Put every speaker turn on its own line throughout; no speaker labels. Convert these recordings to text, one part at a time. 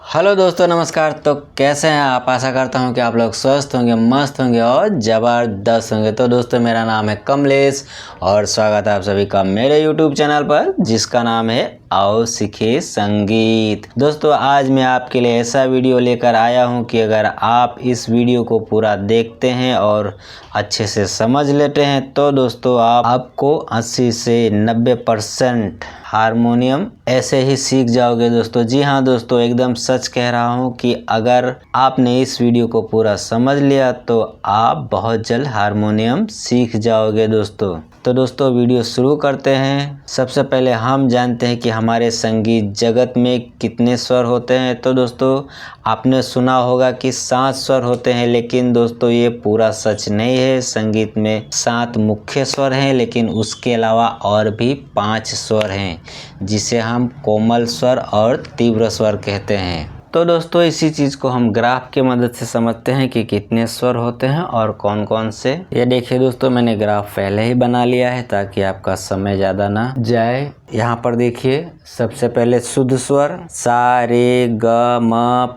Hello दोस्तों, नमस्कार। तो कैसे हैं आप? आशा करता हूं कि आप लोग स्वस्थ होंगे, मस्त होंगे और ज़बरदस्त होंगे। तो दोस्तों, मेरा नाम है कमलेश और स्वागत है आप सभी का मेरे YouTube चैनल पर, जिसका नाम है आओ सीखे संगीत। दोस्तों, आज मैं आपके लिए ऐसा वीडियो लेकर आया हूं कि अगर आप इस वीडियो को पूरा देखते हैं और अच्छे से समझ लेते हैं तो दोस्तों आपको 80 से 90% हारमोनियम ऐसे ही सीख जाओगे दोस्तों। जी हाँ दोस्तों, एकदम सच कह रहा हूँ कि अगर आपने इस वीडियो को पूरा समझ लिया तो आप बहुत जल्द हारमोनियम सीख जाओगे दोस्तों। तो दोस्तों, वीडियो शुरू करते हैं। सबसे पहले हम जानते हैं कि हमारे संगीत जगत में कितने स्वर होते हैं। तो दोस्तों, आपने सुना होगा कि 7 स्वर होते हैं, लेकिन दोस्तों ये पूरा सच नहीं है। संगीत में 7 मुख्य स्वर हैं, लेकिन उसके अलावा और भी 5 स्वर हैं, जिसे हम कोमल स्वर और तीव्र स्वर कहते हैं। तो दोस्तों, इसी चीज़ को हम ग्राफ की मदद से समझते हैं कि कितने स्वर होते हैं और कौन कौन से। ये देखिए दोस्तों, मैंने ग्राफ पहले ही बना लिया है ताकि आपका समय ज़्यादा ना जाए। यहाँ पर देखिए, सबसे पहले शुद्ध स्वर सा रे ग म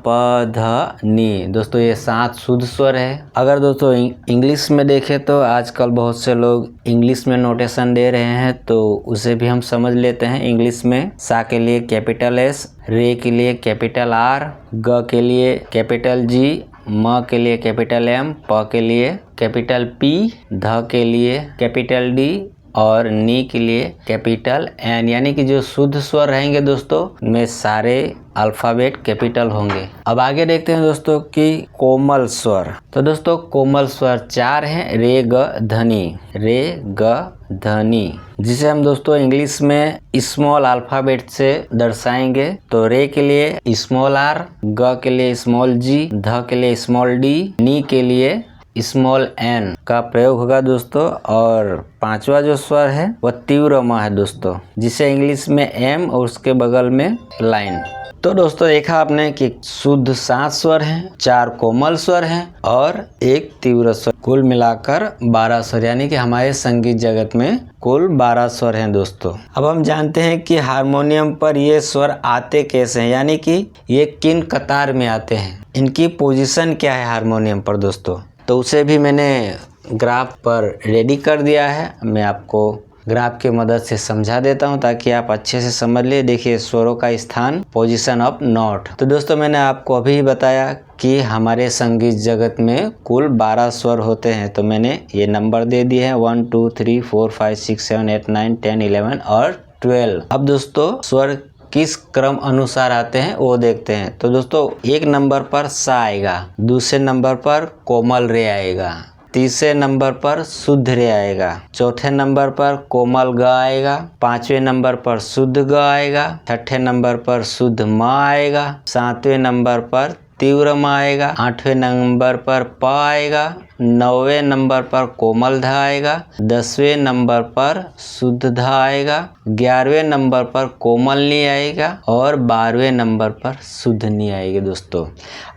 प ध नी। दोस्तों, ये 7 शुद्ध स्वर है। अगर दोस्तों इंग्लिश में देखें तो आजकल बहुत से लोग इंग्लिश में नोटेशन दे रहे हैं, तो उसे भी हम समझ लेते हैं। इंग्लिश में सा के लिए कैपिटल एस, रे के लिए कैपिटल आर, ग के लिए कैपिटल जी, म के लिए कैपिटल एम, प के लिए कैपिटल पी, ध के लिए कैपिटल डी और नी के लिए कैपिटल एन। यानी कि जो शुद्ध स्वर रहेंगे दोस्तों में सारे अल्फ़ाबेट कैपिटल होंगे। अब आगे देखते हैं दोस्तों कि कोमल स्वर। तो दोस्तों, कोमल स्वर 4 हैं, रे ग धनी, रे ग धनी, जिसे हम दोस्तों इंग्लिश में स्मॉल अल्फ़ाबेट से दर्शाएंगे। तो रे के लिए स्मॉल आर, ग के लिए स्मॉल जी, ध के लिए स्मॉल डी, नी के लिए स्मॉल एन का प्रयोग होगा दोस्तों। और 5वां जो स्वर है वह तीव्र म है दोस्तों, जिसे इंग्लिश में एम और उसके बगल में लाइन। तो दोस्तों, देखा आपने कि शुद्ध 7 स्वर हैं, 4 कोमल स्वर हैं और 1 तीव्र स्वर, कुल मिलाकर 12 स्वर। यानी कि हमारे संगीत जगत में कुल 12 स्वर हैं दोस्तों। अब हम जानते हैं कि हारमोनियम पर ये स्वर आते कैसे हैं, यानी कि ये किन कतार में आते हैं, इनकी पोजीशन क्या है हारमोनियम पर दोस्तों। तो उसे भी मैंने ग्राफ पर रेडी कर दिया है। मैं आपको ग्राफ की मदद से समझा देता हूं ताकि आप अच्छे से समझ ले। देखिए, स्वरों का स्थान, पोजीशन ऑफ नोट। तो दोस्तों, मैंने आपको अभी बताया कि हमारे संगीत जगत में कुल 12 स्वर होते हैं। तो मैंने ये नंबर दे दिए हैं 1 2 3 4 5 6 7 8 9 10 11 और 12। अब दोस्तों, स्वर किस क्रम अनुसार आते हैं वो देखते हैं। तो दोस्तों, 1 नंबर पर सा आएगा, दूसरे नंबर पर कोमल रे आएगा, तीसरे नंबर पर शुद्ध रे आएगा, चौथे नंबर पर कोमल ग आएगा, 5वें नंबर पर शुद्ध ग आएगा, 6ठे नंबर पर शुद्ध म आएगा, 7वें नंबर पर तीव्र म आएगा, 8वें नंबर पर प आएगा, 9वें नंबर पर कोमल ध आएगा, 10वें नंबर पर शुद्ध ध आएगा, 11वें नंबर पर कोमल नी आएगा और 12वें नंबर पर शुद्ध नी आएगी दोस्तों।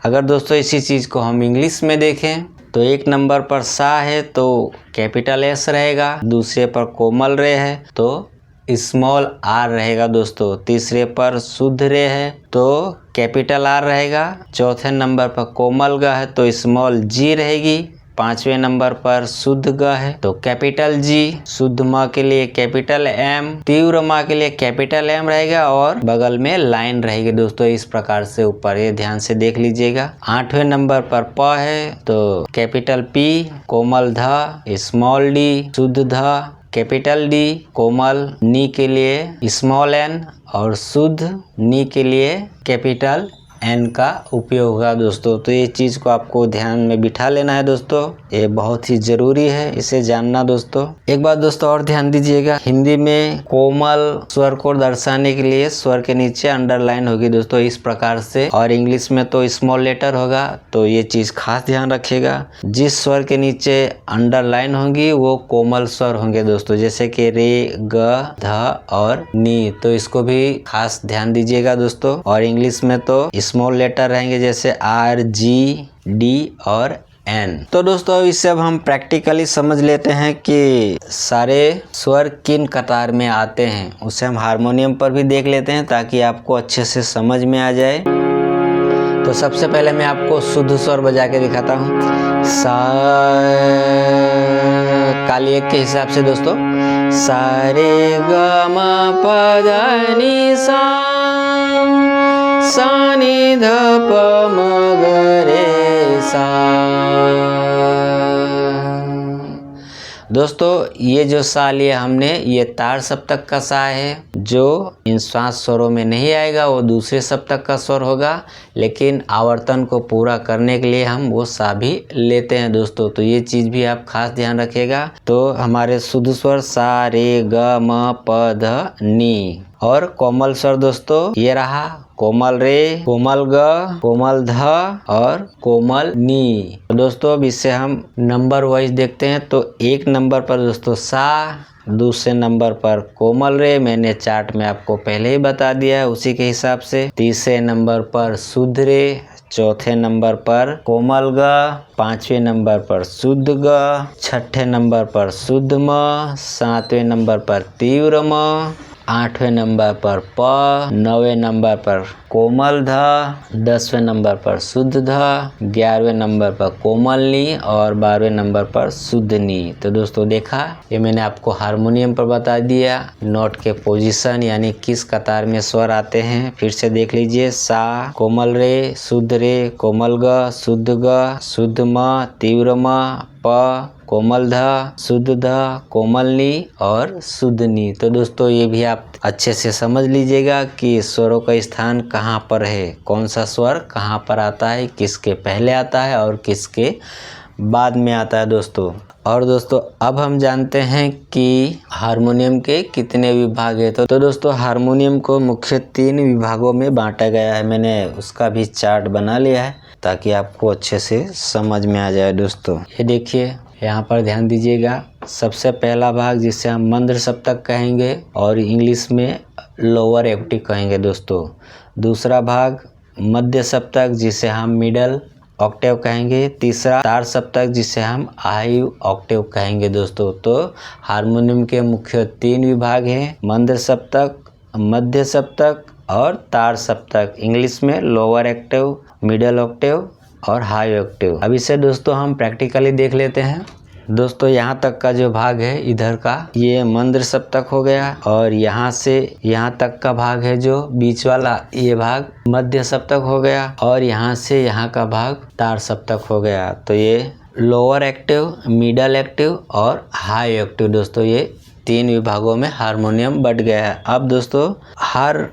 अगर दोस्तों इसी चीज़ को हम इंग्लिश में देखें तो 1 नंबर पर सा है तो कैपिटल एस रहेगा, दूसरे पर कोमल रे है तो स्मॉल आर रहेगा दोस्तों, तीसरे पर शुद्ध रे है तो कैपिटल आर रहेगा, चौथे नंबर पर कोमल ग है तो स्मॉल जी रहेगी, 5वें नंबर पर शुद्ध ग है तो कैपिटल जी, शुद्ध म के लिए कैपिटल एम, तीव्र म के लिए कैपिटल एम रहेगा और बगल में लाइन रहेगी दोस्तों। इस प्रकार से ऊपर ये ध्यान से देख लीजिएगा। 8वें नंबर पर प है तो कैपिटल पी, कोमल ध, स्मॉल डी, शुद्ध ध, कैपिटल डी, कोमल नी के लिए स्मॉल एन और शुद्ध नी के लिए कैपिटल एन का उपयोग होगा दोस्तों। तो ये चीज़ को आपको ध्यान में बिठा लेना है दोस्तों, ये बहुत ही ज़रूरी है इसे जानना दोस्तों। एक बात दोस्तों और ध्यान दीजिएगा, हिंदी में कोमल स्वर को दर्शाने के लिए स्वर के नीचे अंडरलाइन होगी दोस्तों, इस प्रकार से, और इंग्लिश में तो स्मॉल लेटर होगा। तो ये चीज़ खास ध्यान रखिएगा, जिस स्वर के नीचे अंडरलाइन होंगी वो कोमल स्वर होंगे दोस्तों, जैसे कि रे ग ध और नी। तो इसको भी खास ध्यान दीजिएगा दोस्तों। और इंग्लिश में तो स्मॉल लेटर रहेंगे जैसे आर, जी, डी और एन। तो दोस्तों, इससे अब हम प्रैक्टिकली समझ लेते हैं कि सारे स्वर किन कतार में आते हैं, उसे हम हारमोनियम पर भी देख लेते हैं ताकि आपको अच्छे से समझ में आ जाए। तो सबसे पहले मैं आपको शुद्ध स्वर बजा के दिखाता हूँ। सा काली एक के हिसाब से दोस्तों, सा रे ग म प ध नि सा, सा नि ध प म ग रे सा। दोस्तों ये जो सा लिया हमने, ये तार सप्तक का सा है, जो इन श्वास स्वरों में नहीं आएगा, वो दूसरे सप्तक का स्वर होगा, लेकिन आवर्तन को पूरा करने के लिए हम वो सा भी लेते हैं दोस्तों। तो ये चीज़ भी आप खास ध्यान रखिएगा। तो हमारे शुद्ध स्वर सा रे ग म प ध नि, और कोमल स्वर दोस्तों ये रहा, कोमल रे, कोमल ग, कोमल ध और कोमल नी। तो दोस्तों अब इससे हम नंबर वाइज देखते हैं। तो 1 नंबर पर दोस्तों सा, दूसरे नंबर पर कोमल रे, मैंने चार्ट में आपको पहले ही बता दिया है उसी के हिसाब से। तीसरे नंबर पर शुद्ध रे, चौथे नंबर पर कोमल ग, 5वें नंबर पर शुद्ध ग, 6ठे नंबर पर शुद्ध म, 7वें नंबर पर तीव्र म, 8वें नंबर पर प, 9वें नंबर पर कोमल ध, 10वें नंबर पर शुद्ध ध, 11वें नंबर पर कोमल नी और 12वें नंबर पर शुद्ध नी। तो दोस्तों देखा, ये मैंने आपको हारमोनियम पर बता दिया, नोट के पोजीशन यानी किस कतार में स्वर आते हैं। फिर से देख लीजिए, सा, कोमल रे, शुद्ध रे, कोमल ग, शुद्ध म, तीव्र म, प, कोमल ध, शुद्ध ध, कोमल नी और शुद्ध नी। तो दोस्तों ये भी आप अच्छे से समझ लीजिएगा कि स्वरों का स्थान कहाँ पर है, कौन सा स्वर कहाँ पर आता है, किसके पहले आता है और किसके बाद में आता है दोस्तों। और दोस्तों अब हम जानते हैं कि हारमोनियम के कितने विभाग है। तो दोस्तों हारमोनियम को मुख्य 3 विभागों में बांटा गया है। मैंने उसका भी चार्ट बना लिया है ताकि आपको अच्छे से समझ में आ जाए दोस्तों। ये देखिए, यहाँ पर ध्यान दीजिएगा। सबसे पहला भाग जिसे हम मंद्र सप्तक कहेंगे और इंग्लिश में लोअर ऑक्टेव कहेंगे दोस्तों। दूसरा भाग मध्य सप्तक जिसे हम मिडल ऑक्टेव कहेंगे। तीसरा तार सप्तक जिसे हम हाई ऑक्टेव कहेंगे दोस्तों। तो हारमोनियम के मुख्य 3 विभाग हैं, मंद्र सप्तक, मध्य सप्तक और तार सप्तक। इंग्लिश में लोअर ऑक्टेव, मिडल ऑक्टेव और हाई ऑक्टेव। अब इसे दोस्तों हम प्रैक्टिकली देख लेते हैं। दोस्तों यहाँ तक का जो भाग है इधर का, ये मंद्र सप्तक हो गया, और यहाँ से यहाँ तक का भाग है जो बीच वाला, ये भाग मध्य सप्तक हो गया, और यहाँ से यहाँ का भाग तार सप्तक हो गया। तो ये लोअर ऑक्टेव, मिडल ऑक्टेव और हाई ऑक्टेव दोस्तों, ये 3 विभागों में हारमोनियम बट गया है। अब दोस्तों हर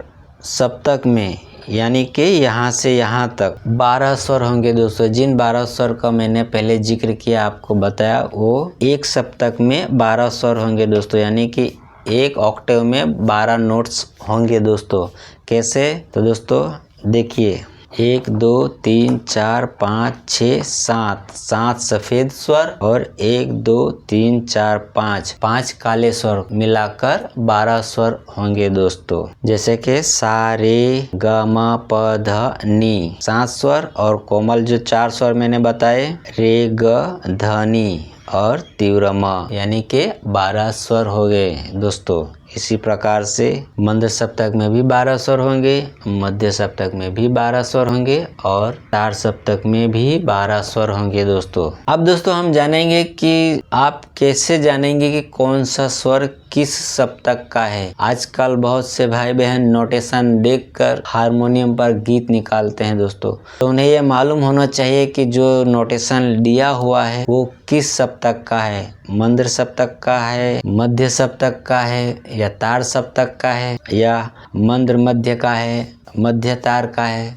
सप्तक में यानी कि यहाँ से यहाँ तक 12 स्वर होंगे दोस्तों। जिन 12 स्वर का मैंने पहले जिक्र किया, आपको बताया, वो एक सप्तक में 12 स्वर होंगे दोस्तों, यानी कि एक ऑक्टेव में 12 नोट्स होंगे दोस्तों। कैसे? तो दोस्तों देखिए, 1 2 3 4 5 6 7 सफेद स्वर और 1 2 3 4 5 काले स्वर मिलाकर 12 स्वर होंगे दोस्तों। जैसे कि सा रे ग म प ध नी 7 स्वर, और कोमल जो 4 स्वर मैंने बताए, रे ग ध नी और तीव्र म, यानी कि 12 स्वर हो गए दोस्तों। इसी प्रकार से मंद्र सप्तक में भी 12 स्वर होंगे, मध्य सप्तक में भी 12 स्वर होंगे और तार सप्तक में भी 12 स्वर होंगे दोस्तों। अब दोस्तों हम जानेंगे कि आप कैसे जानेंगे कि कौन सा स्वर किस सप्तक का है। आजकल बहुत से भाई बहन नोटेशन देखकर हारमोनियम पर गीत निकालते हैं दोस्तों। तो उन्हें यह मालूम होना चाहिए कि जो नोटेशन दिया हुआ है वो किस सप्तक का है, मंद्र सप्तक का है, मध्य सप्तक का है, या तार सप्तक का है, या मंद्र मध्य का है, मध्य तार का है।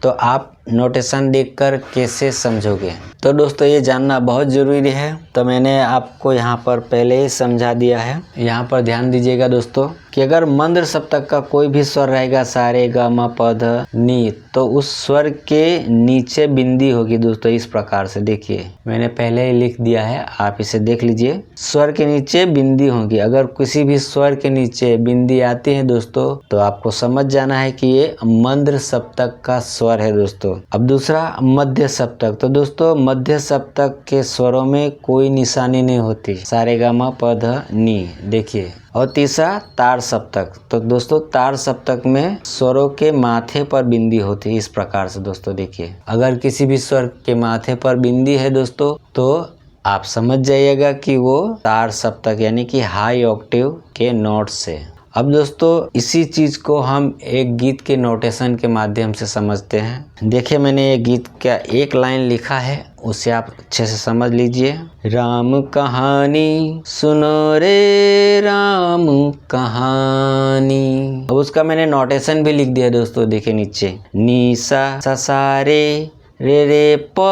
तो आप नोटेशन देखकर कैसे समझोगे? तो दोस्तों ये जानना बहुत ज़रूरी है। तो मैंने आपको यहाँ पर पहले ही समझा दिया है। यहाँ पर ध्यान दीजिएगा दोस्तों कि अगर मंद्र सप्तक का कोई भी स्वर रहेगा, सा रे ग म प ध नी, तो उस स्वर के नीचे बिंदी होगी दोस्तों। इस प्रकार से देखिए, मैंने पहले ही लिख दिया है, आप इसे देख लीजिए। स्वर के नीचे बिंदी होगी। अगर किसी भी स्वर के नीचे बिंदी आती है दोस्तों, तो आपको समझ जाना है कि ये मंद्र सप्तक का स्वर है दोस्तों। अब दूसरा मध्य सप्तक। तो दोस्तों मध्य सप्तक के स्वरों में कोई निशानी नहीं होती, सारेगामा पध नी, देखिए। और तीसरा तार सप्तक। तो दोस्तों तार सप्तक में स्वरों के माथे पर बिंदी होती है, इस प्रकार से दोस्तों देखिए। अगर किसी भी स्वर के माथे पर बिंदी है दोस्तों तो आप समझ जाइएगा कि वो तार सप्तक यानी कि हाई ऑक्टेव के नोट से। अब दोस्तों इसी चीज को हम एक गीत के नोटेशन के माध्यम से समझते हैं। देखिए मैंने ये गीत का एक लाइन लिखा है, उसे आप अच्छे से समझ लीजिए। राम कहानी सुनो रे राम कहानी। अब उसका मैंने नोटेशन भी लिख दिया दोस्तों, देखिए नीचे। नी सा सा सा रे रे रे प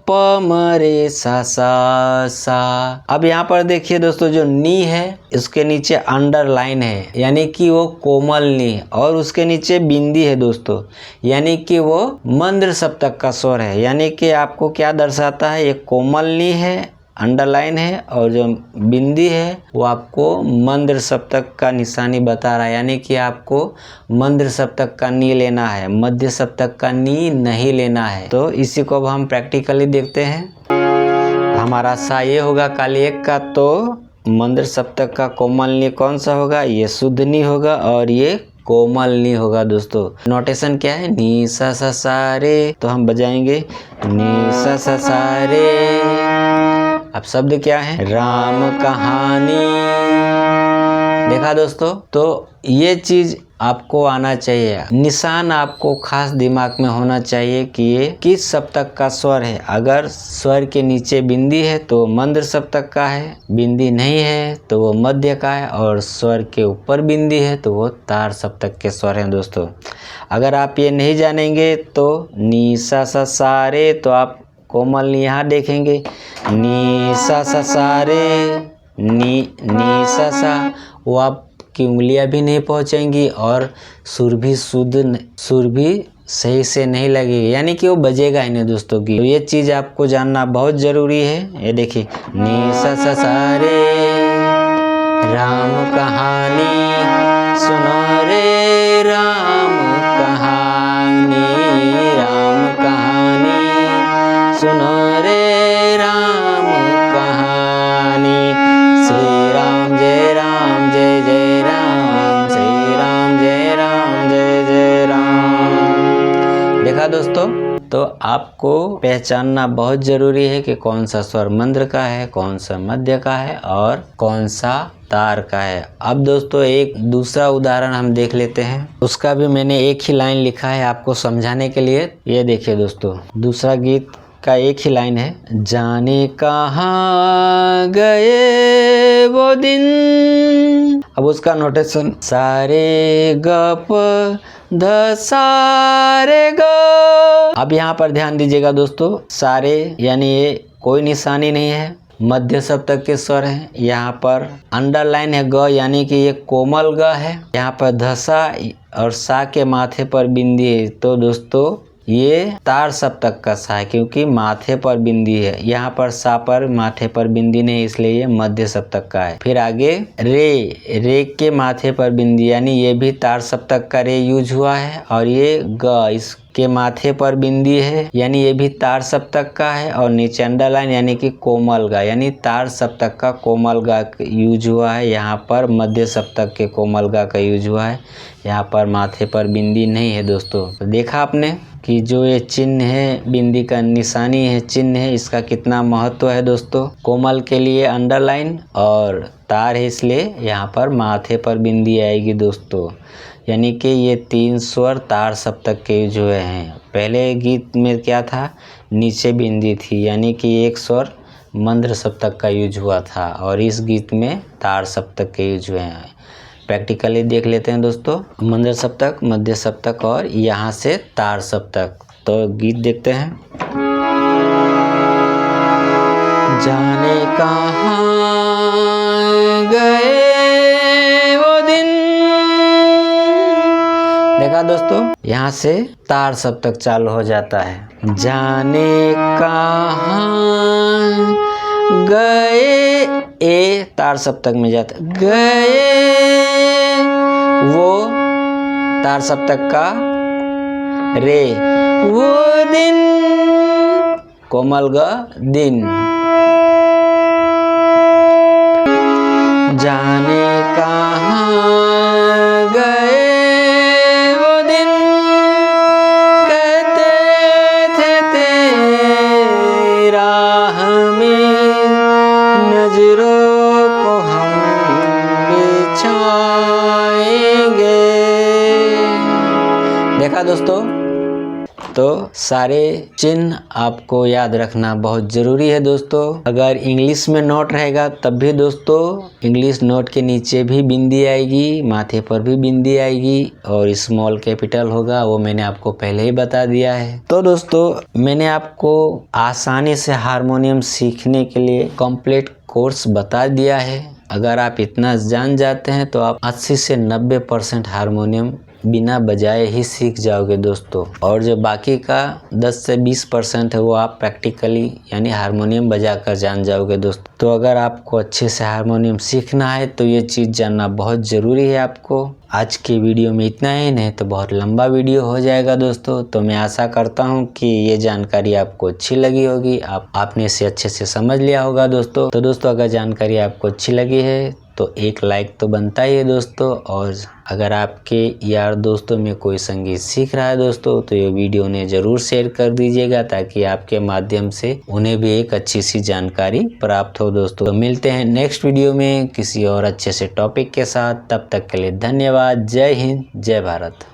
प म रे सा सा सा। अब यहाँ पर देखिए दोस्तों जो नी है इसके नीचे अंडरलाइन है यानी कि वो कोमल नी, और उसके नीचे बिंदी है दोस्तों यानी कि वो मंद्र सप्तक का स्वर है। यानी कि आपको क्या दर्शाता है, ये कोमल नी है, अंडरलाइन है, और जो बिंदी है वो आपको मंद्र सप्तक का निशानी बता रहा है। यानी कि आपको मंद्र सप्तक का नी लेना है, मध्य सप्तक का नी नहीं लेना है। तो इसी को अब हम प्रैक्टिकली देखते हैं। हमारा सा ये होगा काली एक का, तो मंद्र सप्तक का कोमल नी कौन सा होगा, ये शुद्ध नी होगा और ये कोमल नी होगा दोस्तों। नोटेशन क्या है, नी सा सा सा रे, तो हम बजाएंगे नी सा सा सा रे। अब शब्द क्या है, राम कहानी। देखा दोस्तों, तो ये चीज आपको आना चाहिए, निशान आपको खास दिमाग में होना चाहिए कि ये किस सप्तक का स्वर है। अगर स्वर के नीचे बिंदी है तो मंद्र सप्तक का है, बिंदी नहीं है तो वो मध्य का है, और स्वर के ऊपर बिंदी है तो वो तार सप्तक के स्वर हैं दोस्तों। अगर आप ये नहीं जानेंगे तो नी सा सा सा रे, तो आप कोमल नी यहाँ देखेंगे, नी सा सा सा रे, नी नी सा सा, वो आपकी उंगलियां भी नहीं पहुंचेंगी और सुर भी सही से नहीं लगेगी, यानी कि वो बजेगा ही नहीं दोस्तों की। तो ये चीज़ आपको जानना बहुत ज़रूरी है। ये देखिए नी सा सा सा रे, राम कहानी सुनो रे राम कहानी, राम कहानी सुनो रे राम कहानी, श्री राम जय जय राम, श्री राम जय जय राम। देखा दोस्तों, तो आपको पहचानना बहुत जरूरी है कि कौन सा स्वर मंद्र का है, कौन सा मध्य का है और कौन सा तार का है। अब दोस्तों एक दूसरा उदाहरण हम देख लेते हैं, उसका भी मैंने एक ही लाइन लिखा है आपको समझाने के लिए। ये देखिए दोस्तों, दूसरा गीत का एक ही लाइन है, जाने कहाँ गए वो दिन। अब उसका नोटेशन सारे ग प ध सारे ग। अब यहाँ पर ध्यान दीजिएगा दोस्तों, सारे यानी ये कोई निशानी नहीं है, मध्य सप्तक के स्वर हैं। यहाँ पर अंडरलाइन है ग यानी कि ये कोमल ग है। यहाँ पर धसा और सा के माथे पर बिंदी है, तो दोस्तों ये तार सप्तक का सा है क्योंकि माथे पर बिंदी है। यहाँ पर सा पर माथे पर बिंदी नहीं, इसलिए ये मध्य सप्तक का है। फिर आगे रे के माथे पर बिंदी यानी ये भी तार सप्तक का रे यूज हुआ है, और ये ग इसके माथे पर बिंदी है यानी ये भी तार सप्तक का है, और नीचे अंडरलाइन यानी कि कोमल गा यानी तार सप्तक का कोमल गा यूज हुआ है। यहाँ पर मध्य सप्तक के कोमल गा का यूज हुआ है, यहाँ पर माथे पर बिंदी नहीं है दोस्तों। तो देखा आपने कि जो ये चिन्ह है, बिंदी का निशानी है, चिन्ह है, इसका कितना महत्व है दोस्तों। कोमल के लिए अंडरलाइन और तार है इसलिए यहाँ पर माथे पर बिंदी आएगी दोस्तों। यानी कि ये तीन स्वर तार सप्तक के जो हैं। पहले गीत में क्या था, नीचे बिंदी थी यानी कि एक स्वर मंद्र सप्तक का यूज हुआ था, और इस गीत में तार सप्तक के यूज हुए हैं। प्रैक्टिकली देख लेते हैं दोस्तों, मंद्र सप्तक, मध्य सप्तक और यहाँ से तार सप्तक। तो गीत देखते हैं। जाने कहाँ गए वो दिन। देखा दोस्तों, यहाँ से तार सप्तक चालू हो जाता है। जाने कहाँ गए, ए तार सप्तक में जाता, गए वो तार सप्तक का रे, वो दिन, कोमल ग दिन, जाने कहाँ गए वो दिन, कहते थे तेरा हमें नजरों को हम बिछाएंगे। देखा दोस्तों, तो सारे चिन्ह आपको याद रखना बहुत ज़रूरी है दोस्तों। अगर इंग्लिश में नोट रहेगा तब भी दोस्तों इंग्लिश नोट के नीचे भी बिंदी आएगी, माथे पर भी बिंदी आएगी, और स्मॉल कैपिटल होगा, वो मैंने आपको पहले ही बता दिया है। तो दोस्तों मैंने आपको आसानी से हारमोनियम सीखने के लिए कंप्लीट कोर्स बता दिया है। अगर आप इतना जान जाते हैं तो आप 80 से 90% हारमोनियम बिना बजाए ही सीख जाओगे दोस्तों। और जो बाकी का 10 से 20% है वो आप प्रैक्टिकली यानी हारमोनियम बजा कर जान जाओगे दोस्तों। तो अगर आपको अच्छे से हारमोनियम सीखना है तो ये चीज़ जानना बहुत ज़रूरी है आपको। आज की वीडियो में इतना ही, नहीं तो बहुत लंबा वीडियो हो जाएगा दोस्तों। तो मैं आशा करता हूँ कि ये जानकारी आपको अच्छी लगी होगी, आपने इसे अच्छे से समझ लिया होगा दोस्तों। तो दोस्तों अगर जानकारी आपको अच्छी लगी है तो एक लाइक तो बनता ही है दोस्तों। और अगर आपके यार दोस्तों में कोई संगीत सीख रहा है दोस्तों तो ये वीडियो उन्हें ज़रूर शेयर कर दीजिएगा, ताकि आपके माध्यम से उन्हें भी एक अच्छी सी जानकारी प्राप्त हो दोस्तों। तो मिलते हैं नेक्स्ट वीडियो में किसी और अच्छे से टॉपिक के साथ। तब तक के लिए धन्यवाद। जय हिंद, जय भारत।